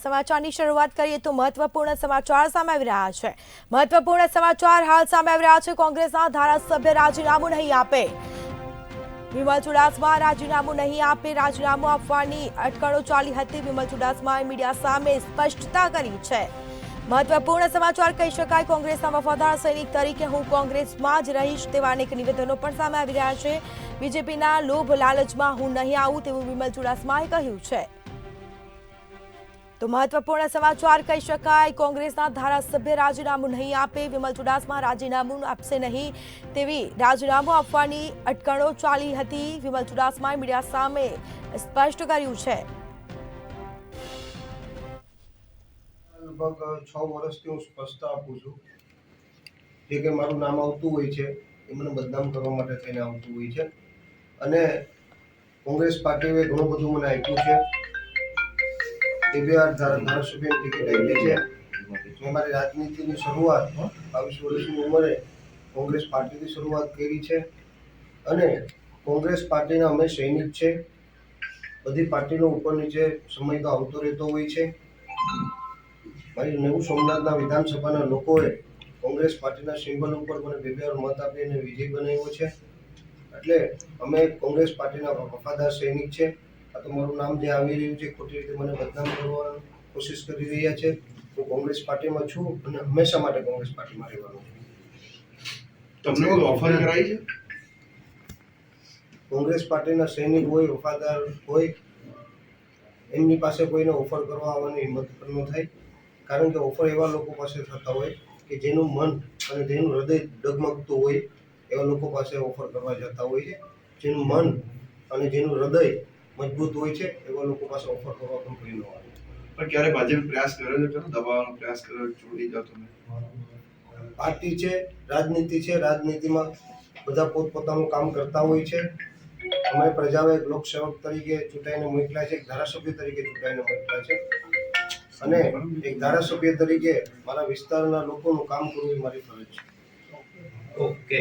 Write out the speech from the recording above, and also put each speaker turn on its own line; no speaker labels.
સમાચારની શરૂઆત કરીએ તો મહત્વપૂર્ણ સમાચાર સામે આવી રહ્યા છે। મહત્વપૂર્ણ સમાચાર હાલ સામે આવી રહ્યા છે। કોંગ્રેસના ધારાસભ્ય રાજીનામું નહીં આપે। વિમલ ચુડાસમા રાજીનામું નહીં આપે। રાજીનામું આપવાની અટકળો ચાલી હતી। વિમલ ચુડાસમાએ મીડિયા સામે સ્પષ્ટતા કરી છે। મહત્વપૂર્ણ સમાચાર કહી શકાય। કોંગ્રેસના વફાદાર સૈનિક તરીકે હું કોંગ્રેસમાં જ રહીશ તેવા અનેક નિવેદનો પણ સામે આવી રહ્યા છે। બીજેપીના લોભ લાલચમાં હું નહીં આવું તેવું વિમલ ચુડાસમાએ કહ્યું છે। તો મહત્વપૂર્ણ સમાચાર કહી શકાય। કોંગ્રેસના ધારાસભ્ય રાજીનામું નહીં આપે। વિમલ ચુડાસમા રાજીનામું આપશે નહીં તેવી રાજીનામું આપવાની અટકળો ચાલી હતી। વિમલ ચુડાસમાએ મીડિયા સામે સ્પષ્ટ કર્યું છે।
લગભગ 6 વર્ષથી હું સ્પષ્ટતા આપું છું જે કે મારું નામ આવતું હોય છે એ મને બદનામ કરવા માટે થઈને આવતું હોય છે અને કોંગ્રેસ પાર્ટીએ ઘણું બધું મને આપ્યું છે। ધારાસભ્યની ટિકિટ આપી છે। મેં મારી રાજનીતિની શરૂઆત 22 વર્ષની ઉંમરે કોંગ્રેસ પાર્ટીથી શરૂઆત કરી છે અને કોંગ્રેસ પાર્ટીના અમે સૈનિક છે। બધી પાર્ટીનો ઉપર નીચે સમય તો આવતો રહેતો હોય છે। મારી નેવું સોમનાથના વિધાનસભાના લોકોએ કોંગ્રેસ પાર્ટીના સિમ્બલ ઉપર મને 2 વાર મત આપીને વિજય બનાવ્યો છે। એટલે અમે કોંગ્રેસ પાર્ટીના વફાદાર સૈનિક છે। આ તો મારું નામ જે આવી રહ્યું છે ખોટી રીતે મને બદનામ કરવાની કોશિશ કરી રહ્યા છે। હું કોંગ્રેસ પાર્ટીમાં છું અને હંમેશા માટે કોંગ્રેસ પાર્ટીમાં રહેવાનું છું।
તમને કોઈ ઓફર કરાઈ છે?
કોંગ્રેસ પાર્ટીના સૈનિક હોય વફાદાર હોય એમની પાસે કોઈને ઓફર કરવા આવવાની હિંમત પણ ન થાય કારણ કે ઓફર એવા લોકો પાસે થતા હોય કે જેનું મન અને જેનું હૃદય ડગમગતું હોય એવા લોકો પાસે ઓફર કરવા જતા હોય છે। જેનું મન અને જેનું હૃદય મજબૂત હોય છે એવા લોકો પાસે ઓફર કરવા પણ કોઈ ન આવે।
પણ ક્યારે ભાજપ પ્રયાસ કર્યો છે? દબાવવાનો પ્રયાસ કર્યો? છોડી જાઓ તમે?
પાર્ટી છે, રાજનીતિ છે, રાજનીતિમાં બધા પોતપોતાનું કામ કરતા હોય છે। અમે પ્રજાએ એક લોકસેવક તરીકે ચૂંટાઈને મોકલ્યા છે, એક ધારાસભ્ય તરીકે ચૂંટાઈને મોકલ્યા છે અને એક ધારાસભ્ય તરીકે મારા વિસ્તારના લોકોનું કામ કરવું એ મારી ફરજ છે।
ઓકે।